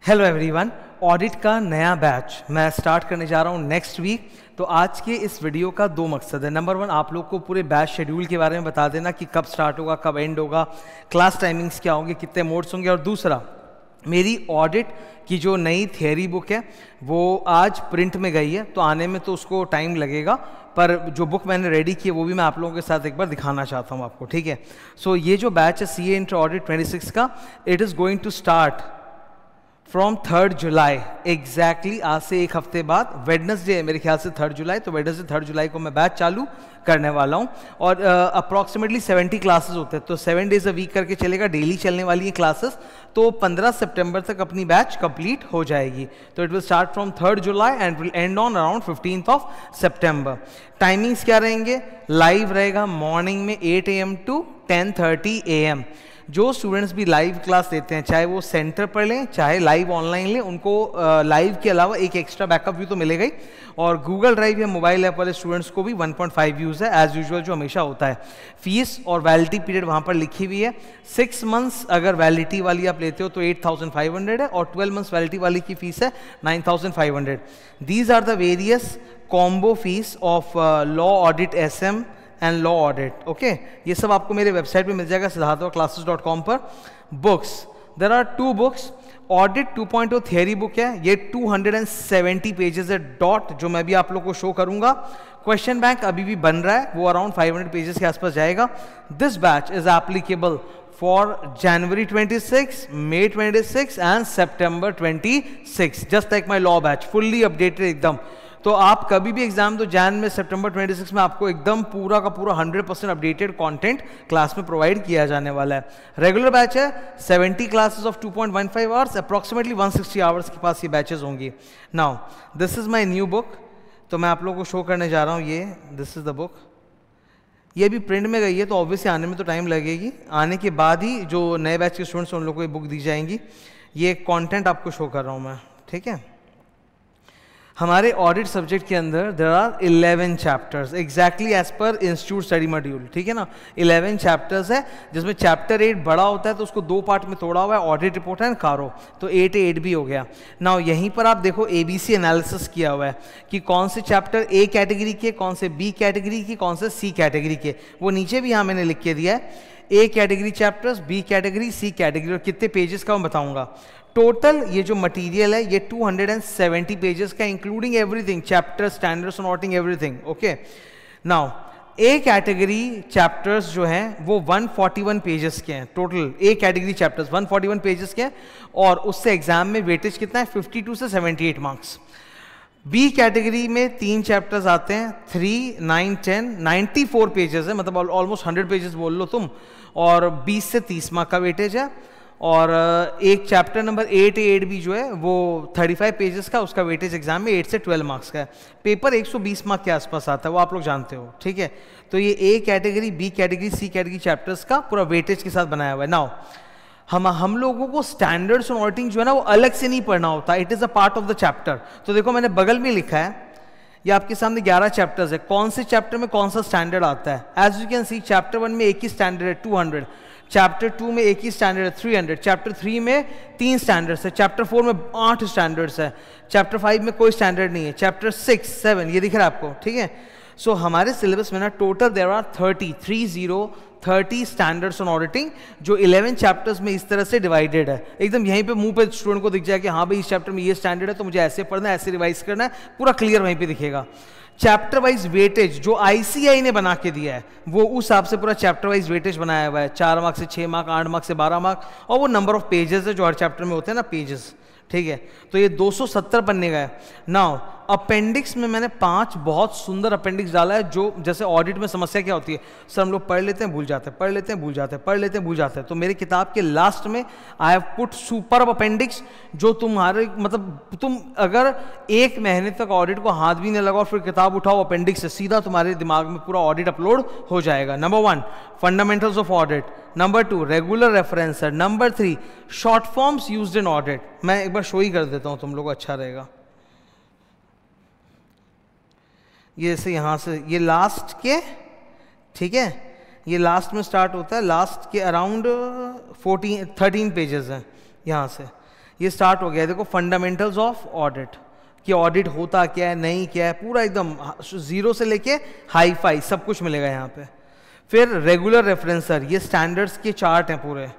Hello everyone, audit का नया batch मैं स्टार्ट करने जा रहा हूँ नेक्स्ट वीक। तो आज के इस वीडियो का दो मकसद है। नंबर वन, आप लोग को पूरे बैच शेड्यूल के बारे में बता देना कि कब स्टार्ट होगा, कब एंड होगा, क्लास टाइमिंग्स क्या होंगे, कितने मोड्स होंगे। और दूसरा, मेरी ऑडिट की जो नई थियरी बुक है वो आज प्रिंट में गई है, तो आने में तो उसको टाइम लगेगा, पर जो बुक मैंने रेडी की है वो भी मैं आप लोगों के साथ एक बार दिखाना चाहता हूँ आपको, ठीक है। सो ये जो बैच है CA इंटर ऑडिट 26 का, it is going to start from 3 July exactly. आज से एक हफ्ते बाद वेडनेसडे है मेरे ख्याल से 3 जुलाई, तो वेडनेसडे 3 जुलाई को मैं बैच चालू करने वाला हूँ। और अप्रॉक्सीमेटली 70 क्लासेस होते हैं, तो 7 डेज अ वीक करके चलेगा, डेली चलने वाली है क्लासेस। तो 15 सितंबर तक अपनी बैच कंप्लीट हो जाएगी। तो it will start from 3 July and will and on around 15 September. Timings क्या रहेंगे? लाइव रहेगा मॉर्निंग में 8 AM टू 10:30 AM। जो स्टूडेंट्स भी लाइव क्लास लेते हैं, चाहे वो सेंटर पर लें चाहे लाइव ऑनलाइन लें, उनको लाइव के अलावा एक एक्स्ट्रा बैकअप व्यू तो मिलेगा ही। और गूगल ड्राइव या मोबाइल ऐप वाले स्टूडेंट्स को भी 1.5 व्यूज़ है एज यूजुअल, जो हमेशा होता है। फीस और वैलिडिटी पीरियड वहाँ पर लिखी हुई है। 6 मंथ्स अगर वैलिडिटी वाली आप लेते हो तो 8,500 है, और 12 मंथ्स वैलिडिटी वाली की फीस है 9,500। These are the various combo fees of law audit SM and law audit, okay. ये सब आपको मेरे वेबसाइट पे मिल जाएगा siddharthaclasses.com पर। Books, there are 2 books. Audit 2.0 theory book है, ये 270 पेजेस है डॉट, जो मैं भी आप लोग को शो करूंगा। क्वेश्चन बैंक अभी भी बन रहा है, वो अराउंड 500 पेजेस के आसपास जाएगा। This batch is applicable for January 26, May 26 and September 26, just like my law batch, fully updated एकदम। तो आप कभी भी एग्जाम दो जैन में, September 26 में आपको एकदम पूरा का पूरा 100% अपडेटेड कंटेंट क्लास में प्रोवाइड किया जाने वाला है। रेगुलर बैच है 70 classes of 2.15 hours, approximately 160 hours के पास ये बैचेस होंगी। Now this is my new book, तो मैं आप लोगों को शो करने जा रहा हूँ। ये दिस इज द बुक। ये भी प्रिंट में गई है, तो ऑब्वियसली आने में तो टाइम लगेगी। आने के बाद ही जो नए बैच के स्टूडेंट्स हैं उन लोगों को ये बुक दी जाएंगी। ये कंटेंट आपको शो कर रहा हूँ मैं, ठीक है। हमारे ऑडिट सब्जेक्ट के अंदर there are 11 chapters exactly as per institute study module, ठीक है ना। 11 चैप्टर्स है, जिसमें चैप्टर 8 बड़ा होता है तो उसको 2 पार्ट में तोड़ा हुआ है, ऑडिट रिपोर्ट एंड कारो, तो 8 भी हो गया। नाउ यहीं पर आप देखो ABC एनालिसिस किया हुआ है कि कौन से चैप्टर A कैटेगरी के, कौन से B कैटेगरी के, कौन से C कैटेगरी के। वो नीचे भी यहाँ मैंने लिख के दिया है, A category chapters, B category, C category, और कितने पेजेस का मैं बताऊंगा। टोटल ये जो मटेरियल है ये 270 पेजेस का, including everything, chapter, standards on auditing, everything, okay. Now A category chapters जो हैं वो 141 पेजेस के हैं total. A category chapters 141 pages के हैं, और उससे एग्जाम में वेटेज कितना है? 52 से 78 मार्क्स। B कैटेगरी में 3 चैप्टर्स आते हैं, 3, 9, 10, 94 पेजेस है, मतलब ऑलमोस्ट 100 पेजेस बोल लो तुम, और 20 से 30 मार्क का वेटेज है। और एक चैप्टर नंबर 8 भी जो है वो 35 पेजेस का, उसका वेटेज एग्जाम में 8 से 12 मार्क्स का है। पेपर 120 मार्क के आसपास आता है, वो आप लोग जानते हो, ठीक है। तो ये A category, B category, C category chapters का पूरा वेटेज के साथ बनाया हुआ है। नाउ हम लोगों को स्टैंडर्ड्स ऑन ऑडिटिंग जो है ना वो अलग से नहीं पढ़ना होता, it is a part of the chapter. तो देखो मैंने बगल में लिखा है, ये आपके सामने 11 चैप्टर्स है, कौन से चैप्टर में कौन सा स्टैंडर्ड आता है। As you can see, chapter 1 में एक ही स्टैंडर्ड है 200, चैप्टर 2 में एक ही स्टैंडर्ड है 300, चैप्टर 3 में 3 स्टैंडर्ड्स है, चैप्टर 4 में 8 स्टैंडर्ड्स है, चैप्टर 5 में कोई स्टैंडर्ड नहीं है, चैप्टर 6, 7 ये दिख रहा है आपको, ठीक है। सो हमारे सिलेबस में ना total there are 30 standards on auditing, जो 11 चैप्टर्स में इस तरह से डिवाइडेड है। एकदम यहीं पे मुंह पे स्टूडेंट को दिख जाए कि हाँ भाई इस चैप्टर में ये स्टैंडर्ड है तो मुझे ऐसे पढ़ना है, ऐसे रिवाइज करना है, पूरा क्लियर वहीं पे दिखेगा। चैप्टर वाइज वेटेज जो ICAI ने बना के दिया है, वो उस हिसाब से पूरा चैप्टर वाइज वेटेज बनाया हुआ है, 4 मार्क्स से 6 मार्क, 8 मार्क्स से 12 मार्क, और वो नंबर ऑफ पेजेस है जो हर चैप्टर में होते हैं ना, पेजेस, ठीक है। तो ये 270 पन्ने का है। नाउ अपेंडिक्स में मैंने 5 बहुत सुंदर अपेंडिक्स डाला है, जो जैसे ऑडिट में समस्या क्या होती है, सर हम लोग पढ़ लेते हैं भूल जाते हैं, पढ़ लेते हैं भूल जाते हैं, पढ़ लेते हैं भूल जाते हैं। तो मेरी किताब के लास्ट में I have put super appendix, जो तुम्हारे मतलब तुम अगर 1 महीने तक ऑडिट को हाथ भी नहीं लगाओ फिर किताब उठाओ अपेंडिक्स से, सीधा तुम्हारे दिमाग में पूरा ऑडिट अपलोड हो जाएगा। Number 1 fundamentals of audit, number 2 regular reference, number 3 short forms used in audit. मैं एक बार शो ही कर देता हूं, तुम लोग अच्छा रहेगा। ये से यहाँ से ये लास्ट के, ठीक है, ये लास्ट में स्टार्ट होता है, लास्ट के अराउंड 13 पेजेस हैं यहाँ से। ये स्टार्ट हो गया। देखो फंडामेंटल्स ऑफ ऑडिट, कि ऑडिट होता क्या है, नहीं क्या है, पूरा एकदम जीरो से लेके हाई फाई सब कुछ मिलेगा यहाँ पे। फिर रेगुलर रेफरेंसर, ये स्टैंडर्ड्स के चार्ट हैं पूरे।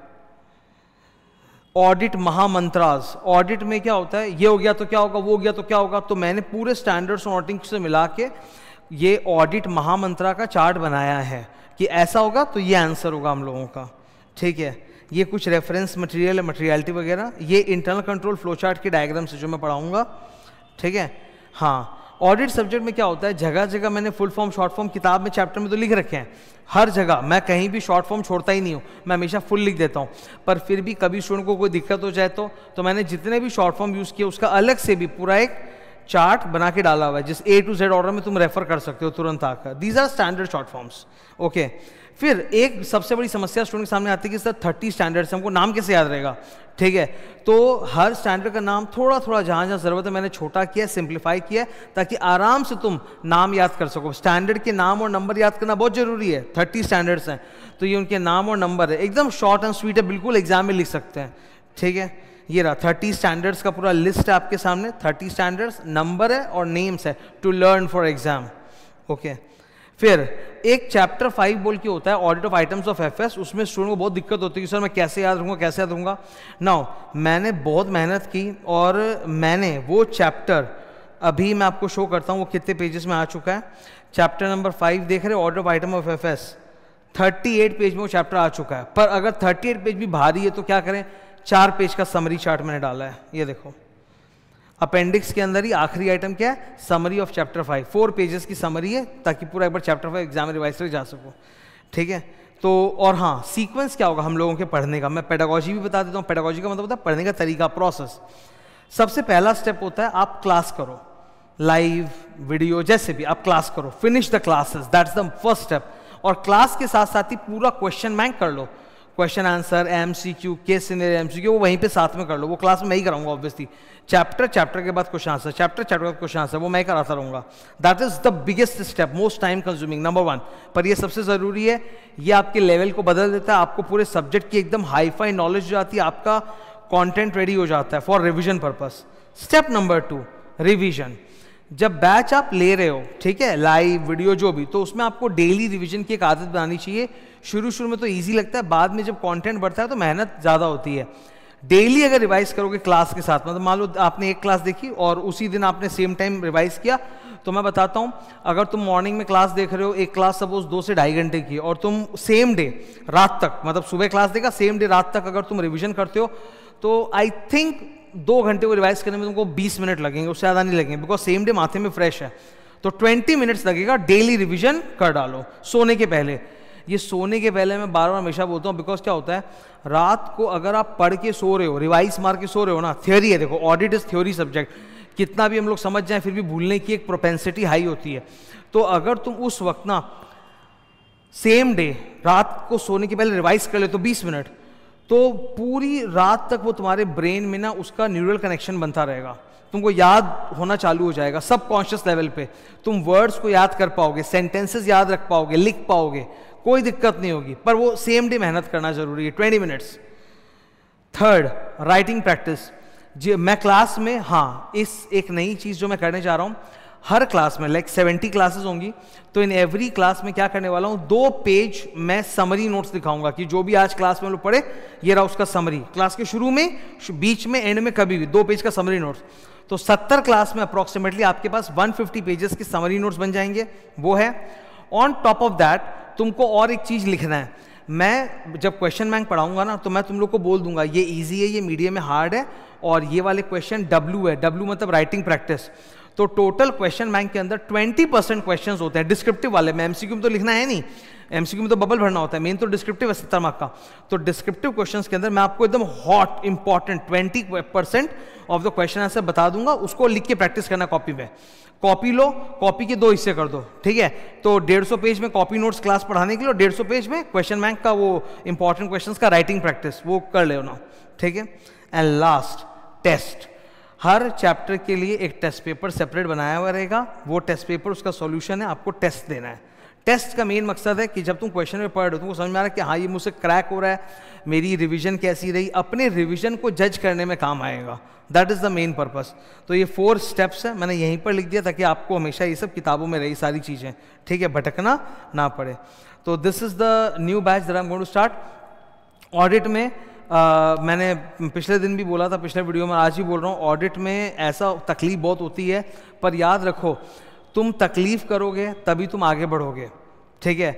ऑडिट महामंत्रास, ऑडिट में क्या होता है, ये हो गया तो क्या होगा, वो हो गया तो क्या होगा, तो मैंने पूरे स्टैंडर्ड्स और ऑडिटिंग से मिला के ये ऑडिट महामंत्रा का चार्ट बनाया है कि ऐसा होगा तो ये आंसर होगा हम लोगों का, ठीक है। ये कुछ रेफरेंस मटेरियल है, मटेरियलिटी वगैरह, ये इंटरनल कंट्रोल फ्लो चार्ट के डायग्राम से जो मैं पढ़ाऊंगा, ठीक है। हाँ, ऑडिट सब्जेक्ट में क्या होता है, जगह जगह मैंने फुल फॉर्म शॉर्ट फॉर्म किताब में चैप्टर में तो लिख रखे हैं, हर जगह मैं कहीं भी शॉर्ट फॉर्म छोड़ता ही नहीं हूँ, मैं हमेशा फुल लिख देता हूँ। पर फिर भी कभी स्टूडेंट को कोई दिक्कत हो जाए तो मैंने जितने भी शॉर्ट फॉर्म यूज़ किए उसका अलग से भी पूरा एक चार्ट बना के डाला हुआ है, जिस A to Z ऑर्डर में तुम रेफर कर सकते हो तुरंत आकर। These are standard short forms, okay. फिर एक सबसे बड़ी समस्या स्टूडेंट के सामने आती है कि सर 30 स्टैंडर्ड्स, हमको नाम कैसे याद रहेगा, ठीक है। तो हर स्टैंडर्ड का नाम थोड़ा थोड़ा जहाँ जहाँ ज़रूरत है मैंने छोटा किया, सिंप्लीफाई किया, ताकि आराम से तुम नाम याद कर सको। स्टैंडर्ड के नाम और नंबर याद करना बहुत जरूरी है, 30 स्टैंडर्ड्स हैं तो ये उनके नाम और नंबर है, एकदम शॉर्ट एंड स्वीट है, बिल्कुल एग्जाम में लिख सकते हैं, ठीक है। ये रहा 30 स्टैंडर्ड्स का पूरा लिस्ट है आपके सामने, 30 स्टैंडर्ड्स, नंबर है और नेम्स है to learn for exam, okay. फिर एक चैप्टर 5 बोल के होता है audit of items of FS, उसमें स्टूडेंट को बहुत दिक्कत होती है कि सर मैं कैसे याद रखूँगा, कैसे याद रखूँगा। नाउ मैंने बहुत मेहनत की और मैंने वो चैप्टर अभी मैं आपको शो करता हूँ वो कितने पेजेस में आ चुका है। चैप्टर नंबर 5 देख रहे हो, audit of item of FS, 38 page में वो चैप्टर आ चुका है। पर अगर 38 पेज भी भारी है तो क्या करें, 4 पेज का समरी चार्ट मैंने डाला है, ये देखो अपेंडिक्स के अंदर ही आखिरी आइटम क्या है, समरी ऑफ चैप्टर 5, 4 पेजेस की समरी है, ताकि पूरा एक बार चैप्टर 5 एग्जाम में रिवाइज करके जा सको, ठीक है। तो और हाँ, सीक्वेंस क्या होगा हम लोगों के पढ़ने का, मैं पेडागोजी भी बता देता हूँ। पेडागोजी का मतलब होता है पढ़ने का तरीका, प्रोसेस। सबसे पहला स्टेप होता है आप क्लास करो, लाइव वीडियो जैसे भी आप क्लास करो, finish the classes, that's the first step. और क्लास के साथ साथ ही पूरा क्वेश्चन बैंक कर लो, question answer, MCQ, case scenario, MCQ वो वहीं पे साथ में कर लो, वो क्लास में मैं ही कराऊंगा ऑब्वियसली। चैप्टर के बाद क्वेश्चन आंसर, चैप्टर के बाद क्वेश्चन आंसर, वो मैं कराता रहूंगा। That is the biggest step, most time consuming, number 1। पर ये सबसे जरूरी है, ये आपके लेवल को बदल देता है, आपको पूरे सब्जेक्ट की एकदम हाई फाई नॉलेज जो आती है, आपका कॉन्टेंट रेडी हो जाता है for revision purpose. Step number 2, revision. जब बैच आप ले रहे हो, ठीक है, लाइव वीडियो जो भी, तो उसमें आपको डेली रिवीजन की एक आदत बनानी चाहिए। शुरू में तो इजी लगता है, बाद में जब कंटेंट बढ़ता है तो मेहनत ज़्यादा होती है। डेली अगर रिवाइज करोगे क्लास के साथ, मतलब मान लो आपने एक क्लास देखी और उसी दिन आपने सेम टाइम रिवाइज किया, तो मैं बताता हूँ, अगर तुम मॉर्निंग में क्लास देख रहे हो, एक क्लास सपोज 2 से ढाई घंटे की, और तुम सेम डे रात तक, मतलब सुबह क्लास देगा, सेम डे रात तक अगर तुम रिविजन करते हो, तो आई थिंक 2 घंटे को रिवाइज करने में तुमको 20 मिनट लगेंगे, उससे ज़्यादा नहीं लगेंगे, बिकॉज सेम डे माथे में फ्रेश है। तो 20 मिनट्स लगेगा, डेली रिविजन कर डालो सोने के पहले। ये सोने के पहले मैं बार बार हमेशा बोलता हूँ, बिकॉज क्या होता है, रात को अगर आप पढ़ के सो रहे हो, रिवाइज मार के सो रहे हो ना, थ्योरी है, देखो ऑडिट इज थ्योरी सब्जेक्ट, कितना भी हम लोग समझ जाएं फिर भी भूलने की एक प्रोपेंसिटी हाई होती है। तो अगर तुम उस वक्त ना सेम डे रात को सोने के पहले रिवाइज कर ले तो 20 मिनट, तो पूरी रात तक वो तुम्हारे ब्रेन में ना उसका न्यूरल कनेक्शन बनता रहेगा, तुमको याद होना चालू हो जाएगा सबकॉन्शियस लेवल पे, तुम वर्ड्स को याद कर पाओगे, सेंटेंसेस याद रख पाओगे, लिख पाओगे, कोई दिक्कत नहीं होगी। पर वो सेम डे मेहनत करना जरूरी है, 20 मिनट्स। Third, writing practice. जी मैं क्लास में, हाँ, इस एक नई चीज़ जो मैं करने जा रहा हूँ, हर क्लास में लाइक 70 क्लासेस होंगी, तो इन एवरी क्लास में क्या करने वाला हूँ, 2 पेज मैं समरी नोट्स दिखाऊंगा कि जो भी आज क्लास में लोग पढ़े, ये रहा उसका समरी। क्लास के शुरू में, बीच में, एंड में, कभी भी 2 पेज का समरी नोट्स। तो 70 क्लास में अप्रॉक्सीमेटली आपके पास 150 पेजेस की समरी नोट्स बन जाएंगे, वो है। ऑन टॉप ऑफ दैट तुमको और एक चीज़ लिखना है। मैं जब क्वेश्चन बैंक पढ़ाऊंगा ना, तो मैं तुम लोग को बोल दूंगा ये इजी है, ये मीडियम में हार्ड है, और ये वाले क्वेश्चन W है, W मतलब राइटिंग प्रैक्टिस। तो टोटल क्वेश्चन बैंक के अंदर 20% क्वेश्चंस होते हैं डिस्क्रिप्टिव वाले में, MCQ में तो लिखना है नहीं, MCQ में तो बबल भरना होता है, मेन तो डिस्क्रिप्टिव है 70 मार्क का। तो डिस्क्रिप्टिव क्वेश्चंस के अंदर मैं आपको एकदम hot important 20% of the question answer बता दूंगा, उसको लिख के प्रैक्टिस करना कॉपी में। कॉपी लो, कॉपी के 2 हिस्से कर दो, ठीक है। तो 150 पेज में कॉपी नोट्स क्लास पढ़ाने के लिए, 150 पेज में क्वेश्चन बैंक का वो इंपॉर्टेंट क्वेश्चंस का राइटिंग प्रैक्टिस, वो कर ले ना, ठीक है। And last, test. हर चैप्टर के लिए एक टेस्ट पेपर सेपरेट बनाया हुआ रहेगा, वो टेस्ट पेपर उसका सॉल्यूशन है, आपको टेस्ट देना है, टेस्ट का मेन मकसद है कि जब तुम क्वेश्चन में पढ़ रहे हो तुमको समझ में आ रहा है कि हाँ ये मुझसे क्रैक हो रहा है, मेरी रिवीजन कैसी रही, अपने रिवीजन को जज करने में काम आएगा। That is the main purpose. तो ये 4 स्टेप्स है, मैंने यहीं पर लिख दिया ताकि आपको हमेशा ये सब किताबों में रही सारी चीज़ें, ठीक है, भटकना ना पड़े। तो this is the new batch that I am going to start. Audit में मैंने पिछले दिन भी बोला था, पिछले वीडियो में, आज भी बोल रहा हूँ, ऑडिट में ऐसा तकलीफ बहुत होती है, पर याद रखो तुम तकलीफ करोगे तभी तुम आगे बढ़ोगे, ठीक है।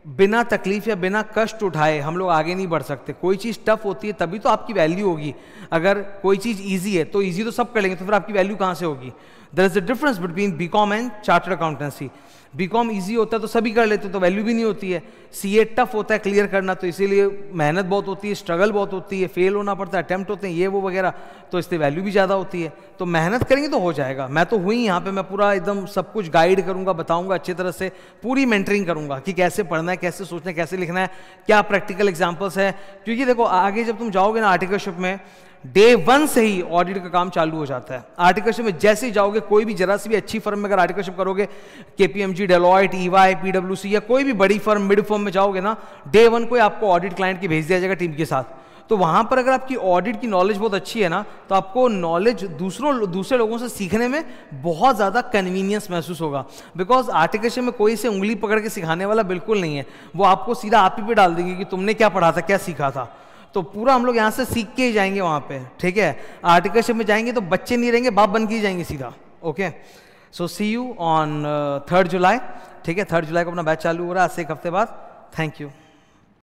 बिना तकलीफ या बिना कष्ट उठाए हम लोग आगे नहीं बढ़ सकते। कोई चीज़ टफ होती है तभी तो आपकी वैल्यू होगी। अगर कोई चीज़ ईजी है तो ईजी तो सब कर लेंगे, तो फिर आपकी वैल्यू कहाँ से होगी? There is a difference between BCom and chartered accountancy. BCom easy होता है तो सभी कर लेते, तो वैल्यू भी नहीं होती है। सीए टफ होता है क्लियर करना, तो इसीलिए मेहनत बहुत होती है, स्ट्रगल बहुत होती है, फेल होना पड़ता है, अटेम्प्ट होते हैं ये वो वगैरह, तो इससे वैल्यू भी ज़्यादा होती है। तो मेहनत करेंगे तो हो जाएगा। मैं तो हुई यहाँ पे, मैं पूरा एकदम सब कुछ गाइड करूँगा, बताऊँगा अच्छी तरह से, पूरी मेंटरिंग करूँगा कि कैसे पढ़ना है, कैसे सोचना है, कैसे लिखना है, क्या प्रैक्टिकल एग्जाम्पल्स है। क्योंकि देखो आगे जब तुम जाओगे ना आर्टिकलशिप में, डे 1 से ही ऑडिट का काम चालू हो जाता है। आर्टिकलशिप में जैसे ही जाओगे, कोई भी जरा सी भी अच्छी फर्म में अगर आर्टिकलशिप करोगे, केपीएमजी, डेलॉयट, ईवाई, पीडब्ल्यूसी या कोई भी बड़ी फर्म, मिड फर्म में जाओगे ना, डे 1 को आपको ऑडिट क्लाइंट की भेज दिया जाएगा टीम के साथ। तो वहां पर अगर आपकी ऑडिट की नॉलेज बहुत अच्छी है ना, तो आपको नॉलेज दूसरे लोगों से सीखने में बहुत ज़्यादा कन्वीनियंस महसूस होगा। बिकॉज आर्टिकलशिप में कोई से उंगली पकड़ के सिखाने वाला बिल्कुल नहीं है, वो आपको सीधा आप ही पे डाल देंगे कि तुमने क्या पढ़ा था, क्या सीखा था। तो पूरा हम लोग यहाँ से सीख के ही जाएंगे वहाँ पे, ठीक है। आर्टिकलशिप में जाएंगे तो बच्चे नहीं रहेंगे, बाप बन के ही जाएंगे सीधा। Okay, so see you on 3 July, ठीक है। 3 जुलाई को अपना बैच चालू हो रहा है, आज से 1 हफ्ते बाद। Thank you.